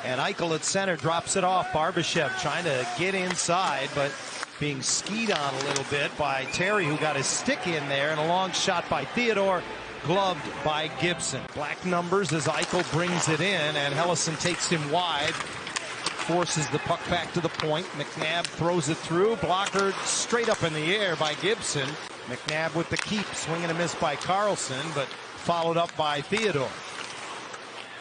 And Eichel at center drops it off. Barbashev trying to get inside, but being skied on a little bit by Terry, who got his stick in there, and a long shot by Theodore, gloved by Gibson. Black numbers as Eichel brings it in, and Hellison takes him wide, forces the puck back to the point. McNabb throws it through, blockered straight up in the air by Gibson. McNabb with the keep, swing and a miss by Carlson, but followed up by Theodore.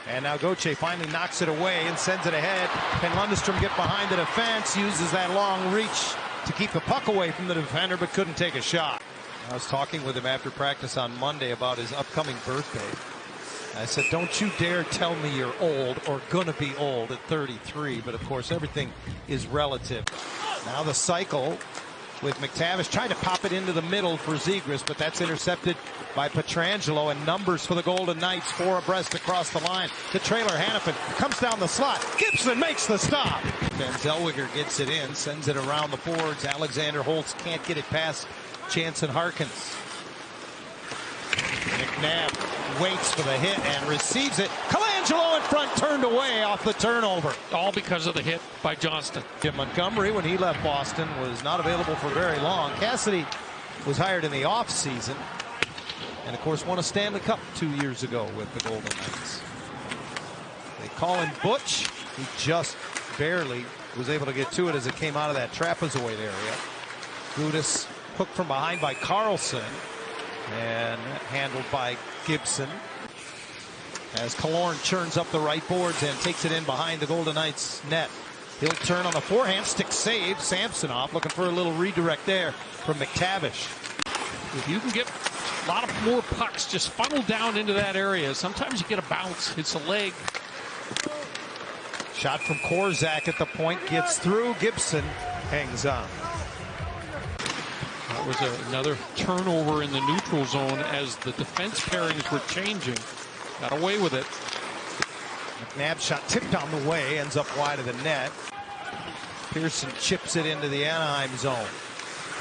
And now Gauthier finally knocks it away and sends it ahead. Can Lundestrom get behind the defense? Uses that long reach to keep the puck away from the defender, but couldn't take a shot. I was talking with him after practice on Monday about his upcoming birthday. I said, don't you dare tell me you're old or gonna be old at 33. But of course, everything is relative. Now the cycle with McTavish trying to pop it into the middle for Zegras, but that's intercepted by Pietrangelo, and numbers for the Golden Knights, 4 abreast across the line to Trailer Hannafin. Comes down the slot. Gibson makes the stop. Van Zellweger gets it in, sends it around the boards. Alexander Holtz can't get it past Jansen Harkins. McNabb waits for the hit and receives it. Colangelo in front, turned away off the turnover. All because of the hit by Johnston. Jim Montgomery, when he left Boston, was not available for very long. Cassidy was hired in the offseason, and of course won a Stanley Cup 2 years ago with the Golden Knights. They call him Butch. He just barely was able to get to it as it came out of that trapezoid area. Gudas hooked from behind by Carlson and handled by Gibson as Killorn churns up the right boards and takes it in behind the Golden Knights net. He'll turn on the forehand, stick save. Samsonov looking for a little redirect there from McTavish. If you can get a lot of more pucks just funneled down into that area, sometimes you get a bounce, hits a leg. Shot from Korzak at the point, gets through. Gibson hangs on. That was another turnover in the neutral zone as the defense pairings were changing. Got away with it. McNabb shot tipped on the way, ends up wide of the net. Pearson chips it into the Anaheim zone.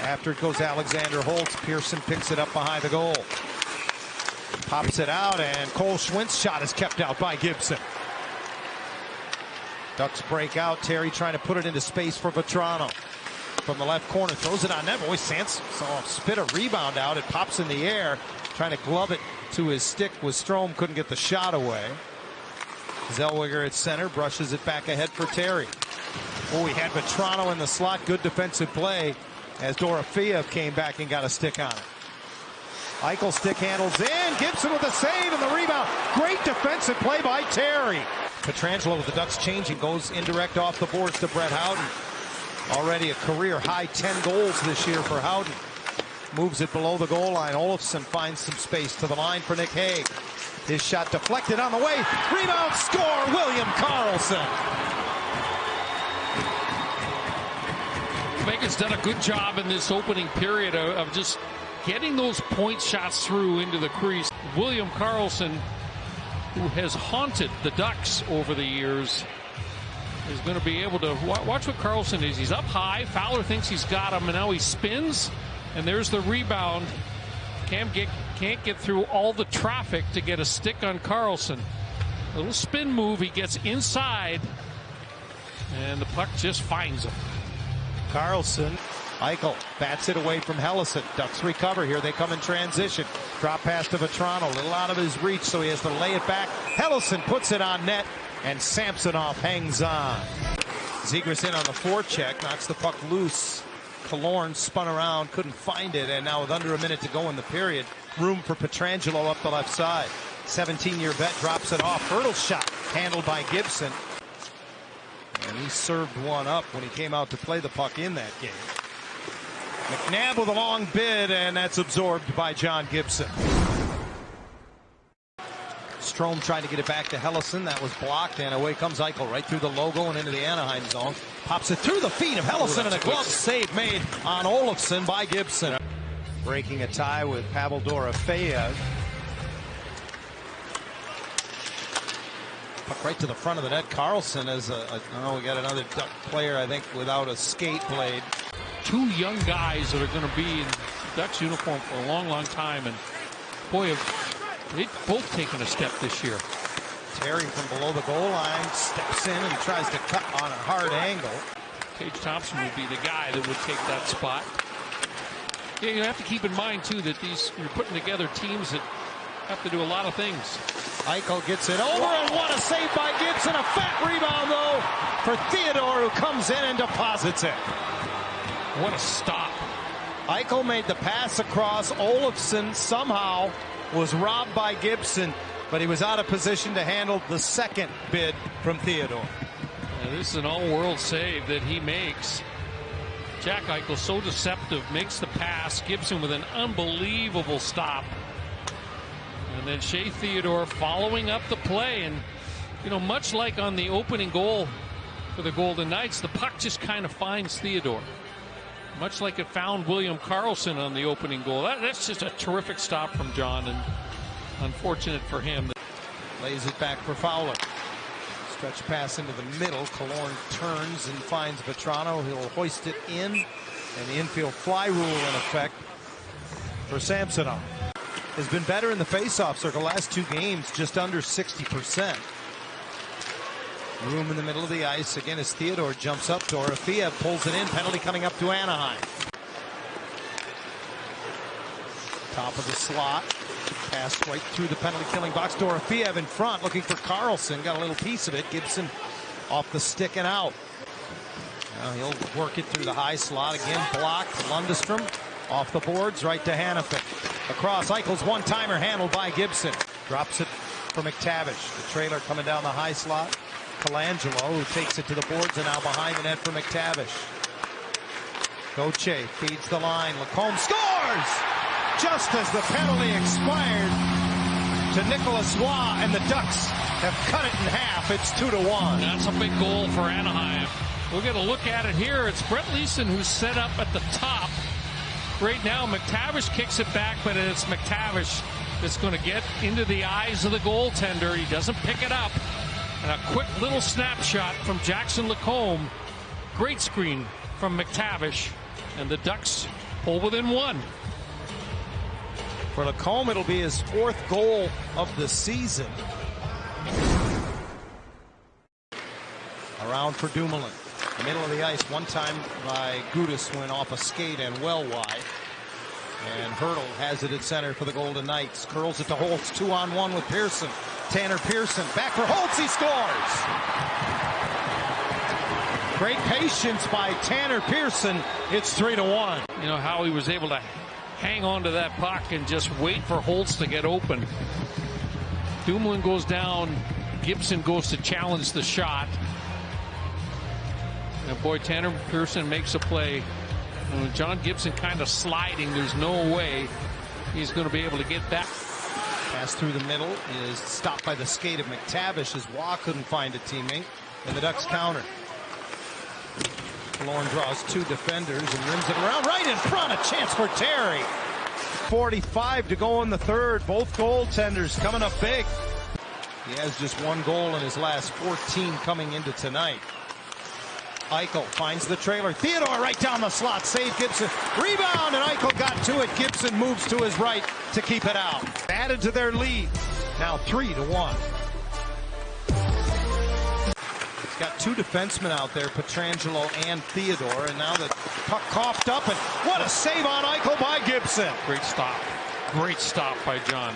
After it goes Alexander Holtz, Pearson picks it up behind the goal. Pops it out, and Cole Schwindt's shot is kept out by Gibson. Ducks break out. Terry trying to put it into space for Vetrano. From the left corner, throws it on net. Boy, Samsonov spit a rebound out. It pops in the air. Trying to glove it to his stick with Strome. Couldn't get the shot away. Zellweger at center, brushes it back ahead for Terry. Oh, he had Vetrano in the slot. Good defensive play as Dorofeev came back and got a stick on it. Eichel stick handles in. Gibson with a save and the rebound. Great defensive play by Terry. Pietrangelo with the Ducks changing, goes indirect off the boards to Brett Howden. Already a career high 10 goals this year for Howden. Moves it below the goal line. Olofsson finds some space to the line for Nick Hague. His shot deflected on the way. Rebound, score, William Karlsson. Vegas done a good job in this opening period of just getting those point shots through into the crease. William Karlsson, who has haunted the Ducks over the years, is going to be able to watch what Karlsson is. He's up high. Fowler thinks he's got him, and now he spins, and there's the rebound. Can't get through all the traffic to get a stick on Karlsson. A little spin move. He gets inside, and the puck just finds him. Karlsson. Eichel bats it away from Hellison. Ducks recover here. They come in transition. Drop pass to Vetrano. A little out of his reach, so he has to lay it back. Hellison puts it on net, and Samsonov hangs on. Zegras in on the forecheck, knocks the puck loose. Killorn spun around, couldn't find it, and now with under a minute to go in the period, room for Pietrangelo up the left side. 17-year vet drops it off. Hurdle shot handled by Gibson. And he served one up when he came out to play the puck in that game. McNabb with a long bid, and that's absorbed by John Gibson. Strome trying to get it back to Hellison. That was blocked, and away comes Eichel right through the logo and into the Anaheim zone. Pops it through the feet of Hellison, and a glove save made on Olofsson by Gibson. Breaking a tie with Pavel Dorofeev. Puck right to the front of the net. Karlsson as we got another Duck player, I think, without a skate blade. Two young guys that are going to be in Ducks uniform for a long, long time, and boy, they've both taken a step this year. Terry from below the goal line steps in and tries to cut on a hard angle. Tage Thompson would be the guy that would take that spot. Yeah, you have to keep in mind, too, that you're putting together teams that have to do a lot of things. Eichel gets it over, and what a save by Gibson. A fat rebound, though, for Theodore, who comes in and deposits it. What a stop. Eichel made the pass across. Olofsson somehow was robbed by Gibson, but he was out of position to handle the second bid from Theodore. And this is an all-world save that he makes. Jack Eichel, so deceptive, makes the pass. Gibson with an unbelievable stop. And then Shea Theodore following up the play. And, you know, much like on the opening goal for the Golden Knights, the puck just kind of finds Theodore. Much like it found William Karlsson on the opening goal. That's just a terrific stop from John, and unfortunate for him. Lays it back for Fowler. Stretch pass into the middle. Killorn turns and finds Vetrano. He'll hoist it in, and the infield fly rule in effect for Samsonov. Has been better in the faceoff circle. Last 2 games, just under 60%. Room in the middle of the ice again as Theodore jumps up. Dorofeev pulls it in. Penalty coming up to Anaheim. Top of the slot. Pass right through the penalty killing box. Dorofeev in front looking for Karlsson. Got a little piece of it. Gibson off the stick and out. Now he'll work it through the high slot again. Blocked. Lundestrom off the boards right to Hanifin. Across. Eichel's one-timer handled by Gibson. Drops it for McTavish. The trailer coming down the high slot. Colangelo, who takes it to the boards, and now behind the net for McTavish. Gauthier feeds the line. Lacombe scores! Just as the penalty expired to Nicholas Waugh, and the Ducks have cut it in half. It's 2-1. That's a big goal for Anaheim. We'll get a look at it here. It's Brett Leeson who's set up at the top. Right now, McTavish kicks it back, but it's McTavish that's going to get into the eyes of the goaltender. He doesn't pick it up. And a quick little snapshot from Jackson Lacombe. Great screen from McTavish. And the Ducks pull within 1. For Lacombe, it'll be his 4th goal of the season. Around for Dumoulin. The middle of the ice, one time by Gudis, went off a skate and well wide. And Hurdle has it at center for the Golden Knights. Curls it to Holtz, 2-on-1 with Pearson. Tanner Pearson back for Holtz, he scores! Great patience by Tanner Pearson. It's 3-1. You know how he was able to hang on to that puck and just wait for Holtz to get open. Dumoulin goes down. Gibson goes to challenge the shot. And boy, Tanner Pearson makes a play. And with John Gibson kind of sliding, there's no way he's going to be able to get that. Pass through the middle is stopped by the skate of McTavish as Waugh couldn't find a teammate. And the Ducks counter. Killorn draws 2 defenders and rims it around right in front. A chance for Terry. 45 to go in the third. Both goaltenders coming up big. He has just 1 goal in his last 14 coming into tonight. Eichel finds the trailer. Theodore right down the slot. Save Gibson. Rebound, and Eichel got to it. Gibson moves to his right to keep it out. Added to their lead. Now 3-1. He's got 2 defensemen out there, Pietrangelo and Theodore, and now the puck coughed up, and what a save on Eichel by Gibson. Great stop. Great stop by John.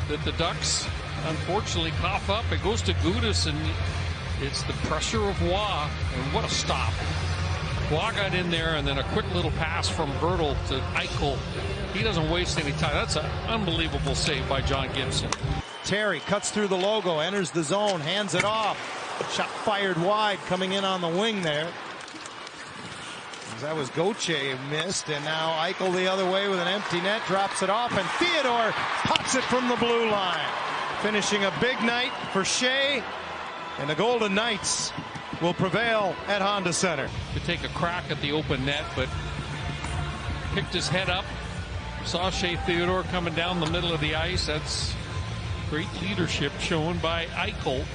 That the Ducks unfortunately cough up. It goes to Gudis, and it's the pressure of Waugh, and what a stop. Waugh got in there, and then a quick little pass from Hurdle to Eichel. He doesn't waste any time. That's an unbelievable save by John Gibson. Terry cuts through the logo, enters the zone, hands it off. Shot fired wide, coming in on the wing there. That was Gauthier missed, and now Eichel the other way with an empty net, drops it off, and Theodore pops it from the blue line. Finishing a big night for Shea, and the Golden Knights will prevail at Honda Center. To take a crack at the open net, but picked his head up, saw Shea Theodore coming down the middle of the ice. That's great leadership shown by Eichel.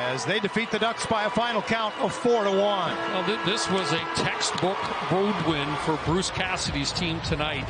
As they defeat the Ducks by a final count of 4-1. Well, this was a textbook road win for Bruce Cassidy's team tonight.